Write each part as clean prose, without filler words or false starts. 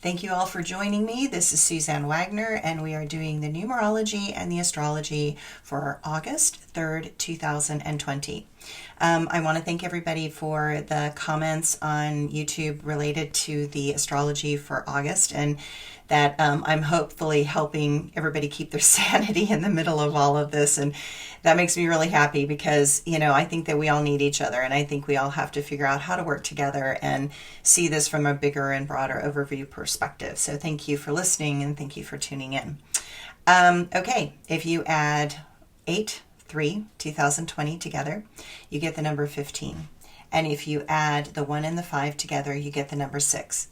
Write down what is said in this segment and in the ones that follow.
Thank you all for joining me. This is Suzanne Wagner, and we are doing the numerology and the astrology for August 3rd, 2020. I want to thank everybody for the comments on YouTube related to the astrology for August, and that I'm hopefully helping everybody keep their sanity in the middle of all of this. And that makes me really happy because, I think that we all need each other, and I think we all have to figure out how to work together and see this from a bigger and broader overview perspective. So thank you for listening and thank you for tuning in. Okay, if you add 8-3-2020 together, you get the number 15. And if you add the 1 and the 5 together, you get the number 6.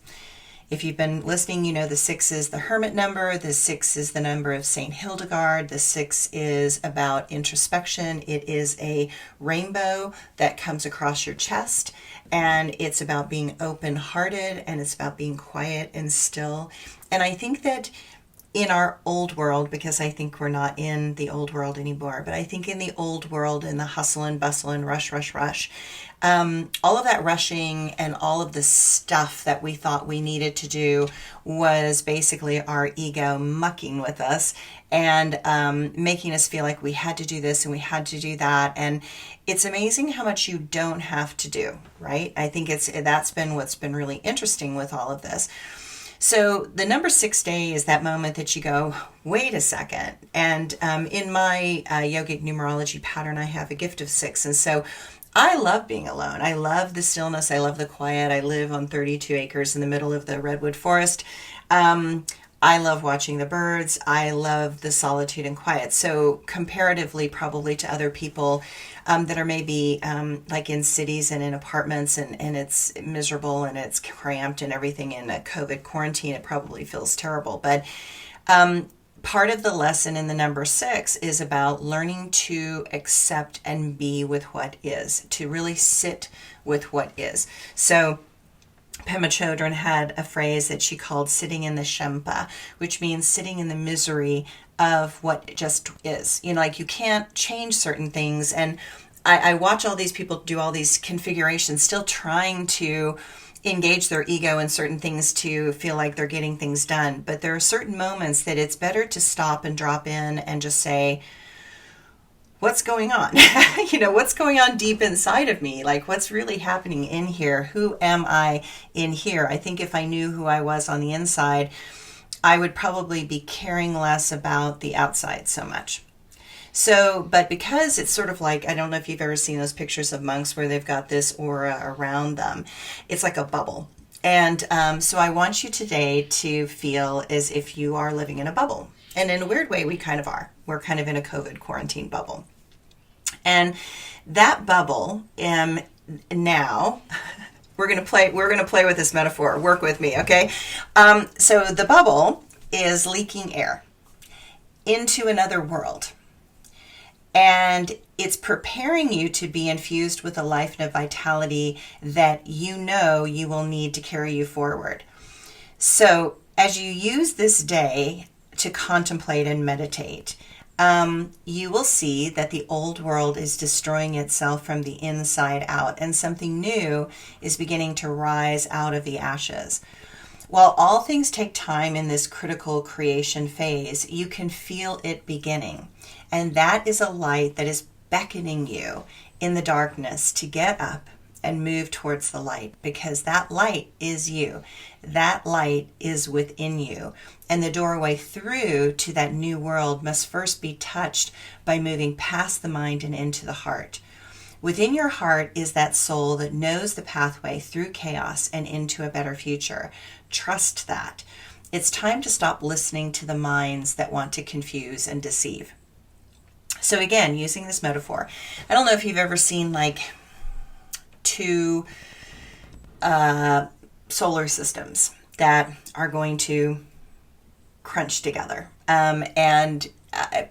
If you've been listening, you know the 6 is the hermit number. The 6 is the number of Saint Hildegard. The 6 is about introspection. It is a rainbow that comes across your chest, and it's about being open-hearted, and it's about being quiet and still. And I think that in our old world, because I think we're not in the old world anymore, but I think in the old world, in the hustle and bustle and rush, all of that rushing and all of the stuff that we thought we needed to do was basically our ego mucking with us and making us feel like we had to do this and we had to do that. And it's amazing how much you don't have to do, right? I think that's been what's been really interesting with all of this. So the number 6 day is that moment that you go, wait a second. And in my yogic numerology pattern, I have a gift of 6. And so I love being alone. I love the stillness. I love the quiet. I live on 32 acres in the middle of the redwood forest. I love watching the birds. I love the solitude and quiet. So comparatively, probably to other people that are maybe like in cities and in apartments and it's miserable and it's cramped and everything in a COVID quarantine, it probably feels terrible. But part of the lesson in the number 6 is about learning to accept and be with what is, to really sit with what is. So Pema Chodron had a phrase that she called sitting in the Shempa, which means sitting in the misery of what just is. Like you can't change certain things. And I watch all these people do all these configurations, still trying to engage their ego in certain things to feel like they're getting things done. But there are certain moments that it's better to stop and drop in and just say, what's going on? What's going on deep inside of me? Like, what's really happening in here? Who am I in here? I think if I knew who I was on the inside, I would probably be caring less about the outside so much. So, but because it's sort of like, I don't know if you've ever seen those pictures of monks where they've got this aura around them. It's like a bubble. And so I want you today to feel as if you are living in a bubble. And in a weird way, we kind of are. We're kind of in a COVID quarantine bubble. And that bubble, now, we're going to play with this metaphor. Work with me, okay? So the bubble is leaking air into another world. And it's preparing you to be infused with a life and a vitality that you will need to carry you forward. So as you use this day to contemplate and meditate, you will see that the old world is destroying itself from the inside out, and something new is beginning to rise out of the ashes. While all things take time in this critical creation phase, you can feel it beginning. And that is a light that is beckoning you in the darkness to get up and move towards the light, because that light is you. That light is within you. And the doorway through to that new world must first be touched by moving past the mind and into the heart. Within your heart is that soul that knows the pathway through chaos and into a better future. Trust that. It's time to stop listening to the minds that want to confuse and deceive. So again, using this metaphor, I don't know if you've ever seen like two solar systems that are going to crunch together. And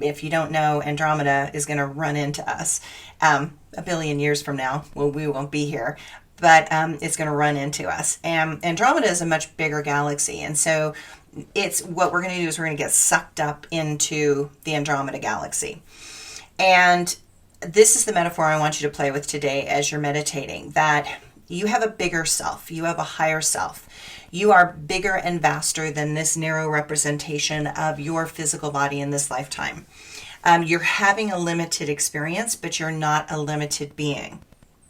if you don't know, Andromeda is going to run into us a billion years from now. Well, we won't be here, but it's going to run into us. And Andromeda is a much bigger galaxy. And so it's what we're going to do is we're going to get sucked up into the Andromeda galaxy. And this is the metaphor I want you to play with today as you're meditating, that you have a bigger self, you have a higher self. You are bigger and vaster than this narrow representation of your physical body in this lifetime. You're having a limited experience, but you're not a limited being.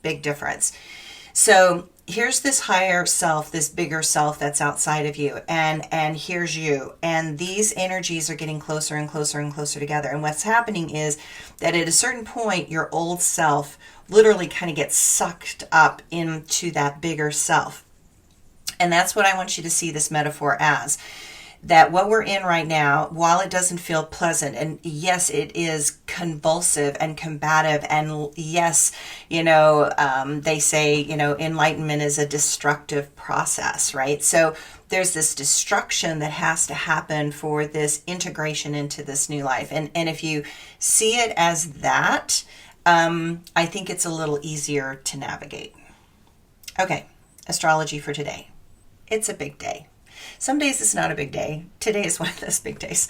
Big difference. So here's this higher self, this bigger self that's outside of you, and here's you, and these energies are getting closer and closer and closer together. And what's happening is that at a certain point, your old self literally kind of gets sucked up into that bigger self. And that's what I want you to see this metaphor as. That what we're in right now, while it doesn't feel pleasant, and yes, it is convulsive and combative, and yes, they say, enlightenment is a destructive process, right? So there's this destruction that has to happen for this integration into this new life. And if you see it as that, I think it's a little easier to navigate. Okay, astrology for today. It's a big day. Some days it's not a big day. Today is one of those big days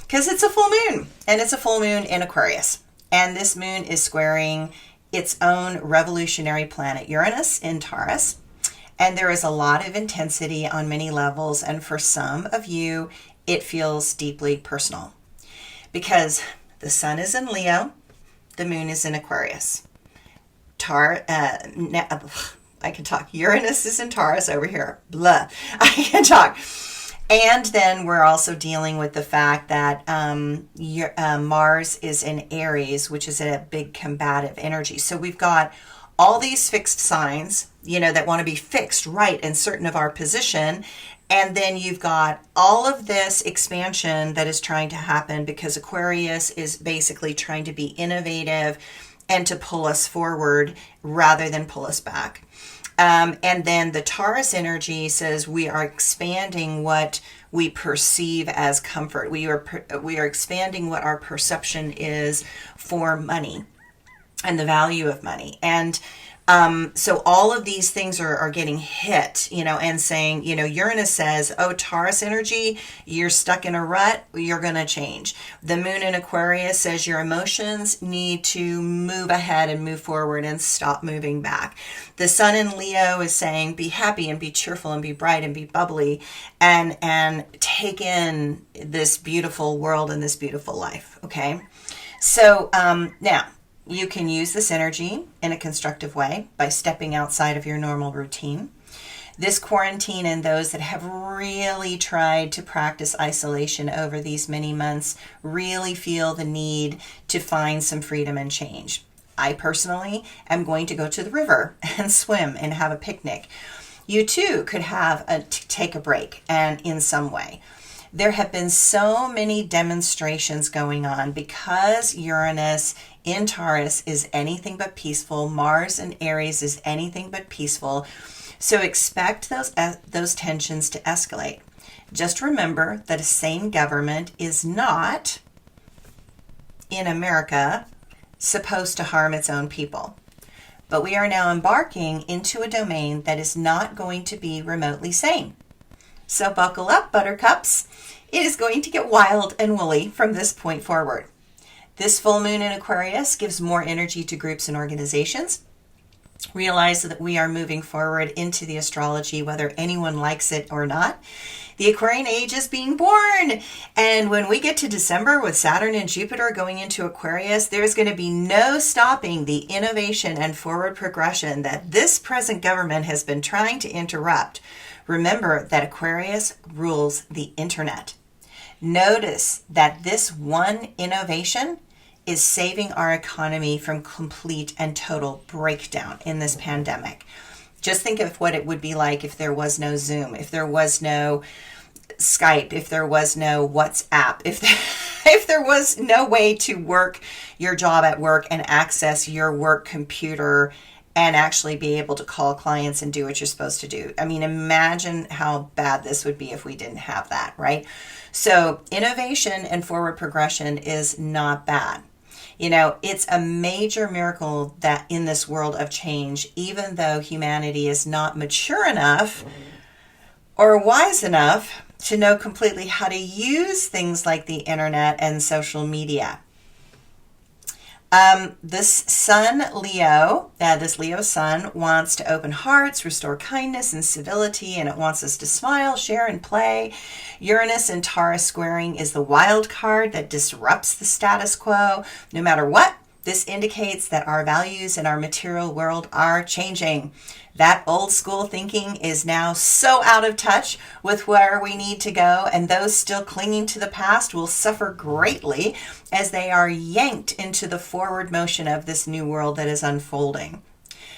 because it's a full moon, and it's a full moon in Aquarius. And this moon is squaring its own revolutionary planet Uranus in Taurus. And there is a lot of intensity on many levels. And for some of you, it feels deeply personal because the sun is in Leo, the moon is in Aquarius. I can talk. Uranus is in Taurus over here. Blah. I can talk. And then we're also dealing with the fact that Mars is in Aries, which is a big combative energy. So we've got all these fixed signs, that want to be fixed, right, and certain of our position. And then you've got all of this expansion that is trying to happen because Aquarius is basically trying to be innovative and to pull us forward rather than pull us back. And then the Taurus energy says we are expanding what we perceive as comfort. We are expanding what our perception is for money and the value of money. And so all of these things are getting hit, and saying, Uranus says, oh, Taurus energy, you're stuck in a rut, you're going to change. The moon in Aquarius says your emotions need to move ahead and move forward and stop moving back. The sun in Leo is saying, be happy and be cheerful and be bright and be bubbly and take in this beautiful world and this beautiful life. Okay. So now, you can use this energy in a constructive way by stepping outside of your normal routine. This quarantine and those that have really tried to practice isolation over these many months really feel the need to find some freedom and change. I personally am going to go to the river and swim and have a picnic. You too could take a break and in some way. There have been so many demonstrations going on because Uranus in Taurus is anything but peaceful. Mars in Aries is anything but peaceful. So expect those tensions to escalate. Just remember that a sane government is not, in America, supposed to harm its own people. But we are now embarking into a domain that is not going to be remotely sane. So buckle up, buttercups. It is going to get wild and woolly from this point forward. This full moon in Aquarius gives more energy to groups and organizations. Realize that we are moving forward into the astrology, whether anyone likes it or not. The Aquarian age is being born. And when we get to December with Saturn and Jupiter going into Aquarius, there's going to be no stopping the innovation and forward progression that this present government has been trying to interrupt. Remember that Aquarius rules the internet. Notice that this one innovation is saving our economy from complete and total breakdown in this pandemic. Just think of what it would be like if there was no Zoom, if there was no Skype, if there was no WhatsApp, if there was no way to work your job at work and access your work computer and actually be able to call clients and do what you're supposed to do. I mean, imagine how bad this would be if we didn't have that, right? So innovation and forward progression is not bad. It's a major miracle that in this world of change, even though humanity is not mature enough or wise enough to know completely how to use things like the internet and social media. This sun, Leo, this Leo sun wants to open hearts, restore kindness and civility, and it wants us to smile, share, and play. Uranus and Taurus squaring is the wild card that disrupts the status quo. No matter what, this indicates that our values in our material world are changing. That old school thinking is now so out of touch with where we need to go, and those still clinging to the past will suffer greatly as they are yanked into the forward motion of this new world that is unfolding.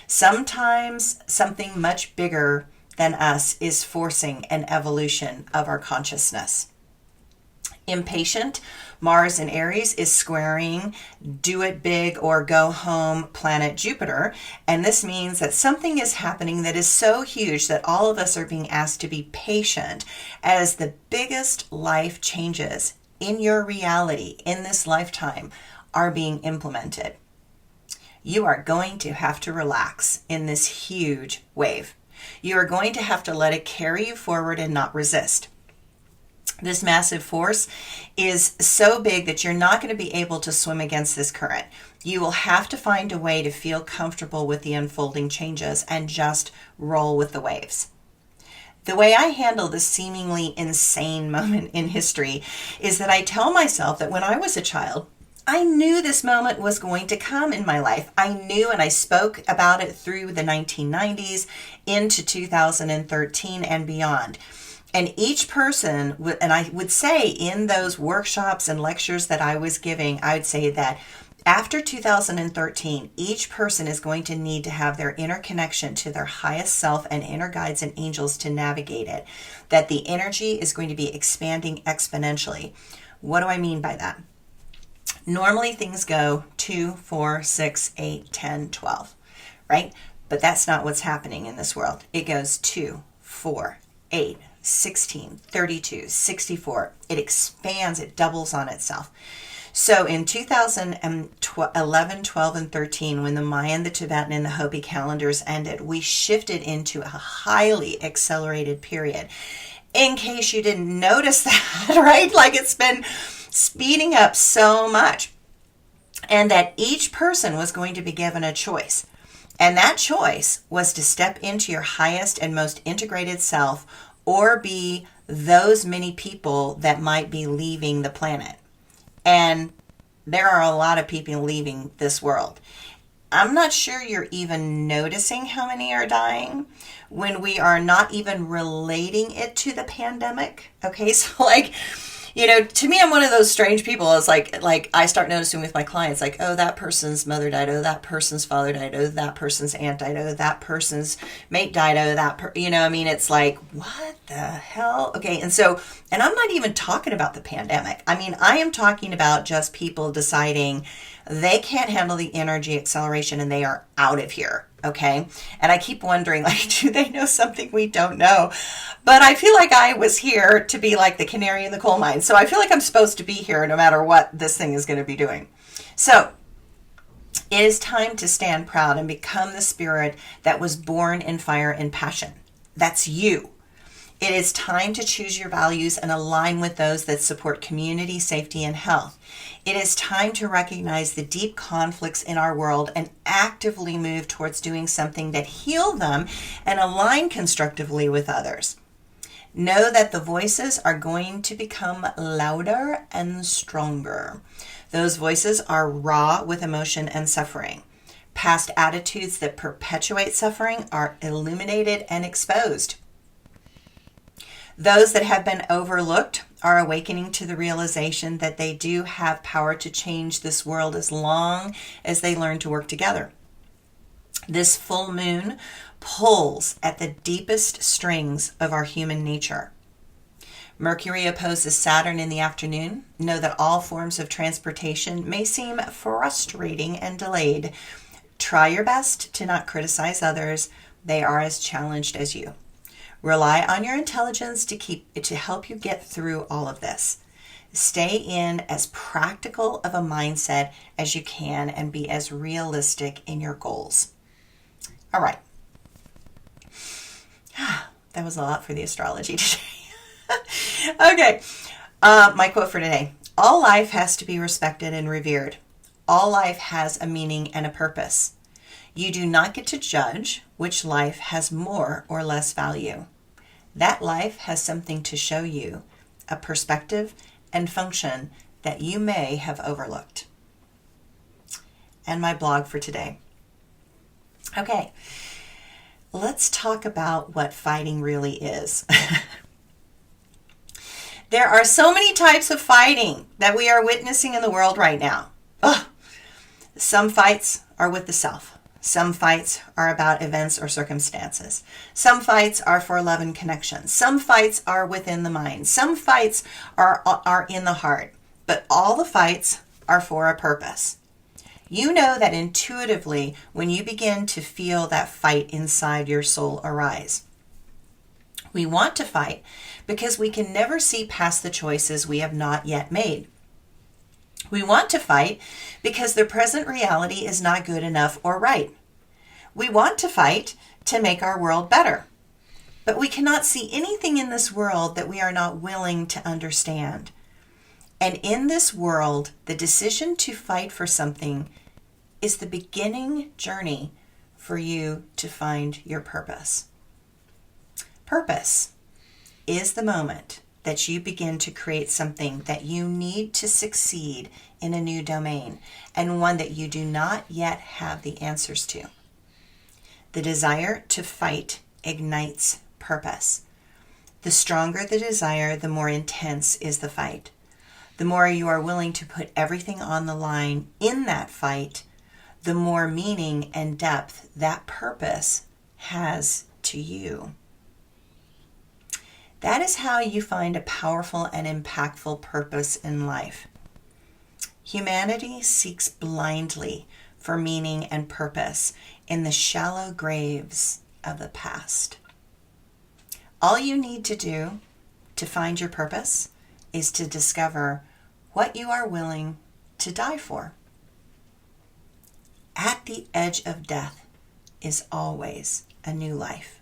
Sometimes something much bigger than us is forcing an evolution of our consciousness. Impatient, Mars in Aries is squaring do it big or go home planet Jupiter. And this means that something is happening that is so huge that all of us are being asked to be patient as the biggest life changes in your reality in this lifetime are being implemented. You are going to have to relax in this huge wave. You are going to have to let it carry you forward and not resist. This massive force is so big that you're not going to be able to swim against this current. You will have to find a way to feel comfortable with the unfolding changes and just roll with the waves. The way I handle this seemingly insane moment in history is that I tell myself that when I was a child, I knew this moment was going to come in my life. I knew, and I spoke about it through the 1990s into 2013 and beyond. And each person, and I would say in those workshops and lectures that I was giving, I would say that after 2013, each person is going to need to have their inner connection to their highest self and inner guides and angels to navigate it. That the energy is going to be expanding exponentially. What do I mean by that? Normally things go 2, 4, 6, 8, 10, 12, right? But that's not what's happening in this world. It goes 2, 4, 8, 16, 32, 64. It expands, it doubles on itself. So in 2011, 12, and 13, when the Mayan, the Tibetan, and the Hopi calendars ended, we shifted into a highly accelerated period. In case you didn't notice that, right? Like it's been speeding up so much. And that each person was going to be given a choice. And that choice was to step into your highest and most integrated self or be those many people that might be leaving the planet. And there are a lot of people leaving this world. I'm not sure you're even noticing how many are dying when we are not even relating it to the pandemic. Okay, so like, you know, to me, I'm one of those strange people. It's like I start noticing with my clients, like, oh, that person's mother died. Oh, that person's father died. Oh, that person's aunt died. Oh, that person's mate died. Oh, you know, I mean, it's like, what the hell? Okay, and I'm not even talking about the pandemic. I mean, I am talking about just people deciding they can't handle the energy acceleration and they are out of here. Okay. And I keep wondering, like, do they know something we don't know? But I feel like I was here to be like the canary in the coal mine. So I feel like I'm supposed to be here no matter what this thing is going to be doing. So it is time to stand proud and become the spirit that was born in fire and passion. That's you. It is time to choose your values and align with those that support community, safety, and health. It is time to recognize the deep conflicts in our world and actively move towards doing something that heal them and align constructively with others. Know that the voices are going to become louder and stronger. Those voices are raw with emotion and suffering. Past attitudes that perpetuate suffering are illuminated and exposed. Those that have been overlooked are awakening to the realization that they do have power to change this world as long as they learn to work together. This full moon pulls at the deepest strings of our human nature. Mercury opposes Saturn in the afternoon. Know that all forms of transportation may seem frustrating and delayed. Try your best to not criticize others. They are as challenged as you. Rely on your intelligence to help you get through all of this. Stay in as practical of a mindset as you can and be as realistic in your goals. All right. That was a lot for the astrology today. Okay. My quote for today. All life has to be respected and revered. All life has a meaning and a purpose. You do not get to judge which life has more or less value. That life has something to show you, a perspective and function that you may have overlooked. And my blog for today. Okay, let's talk about what fighting really is. There are so many types of fighting that we are witnessing in the world right now. Ugh. Some fights are with the self. Some fights are about events or circumstances. Some fights are for love and connection. Some fights are within the mind. Some fights are in the heart. But all the fights are for a purpose. You know that intuitively when you begin to feel that fight inside your soul arise. We want to fight because we can never see past the choices we have not yet made. We want to fight because the present reality is not good enough or right. We want to fight to make our world better. But we cannot see anything in this world that we are not willing to understand. And in this world, the decision to fight for something is the beginning journey for you to find your purpose. Purpose is the moment that you begin to create something that you need to succeed in a new domain and one that you do not yet have the answers to. The desire to fight ignites purpose. The stronger the desire, the more intense is the fight. The more you are willing to put everything on the line in that fight, the more meaning and depth that purpose has to you. That is how you find a powerful and impactful purpose in life. Humanity seeks blindly for meaning and purpose in the shallow graves of the past. All you need to do to find your purpose is to discover what you are willing to die for. At the edge of death is always a new life.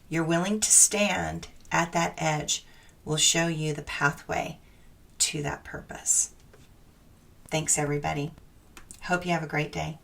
You're willing to stand at that edge will show you the pathway to that purpose. Thanks, everybody. Hope you have a great day.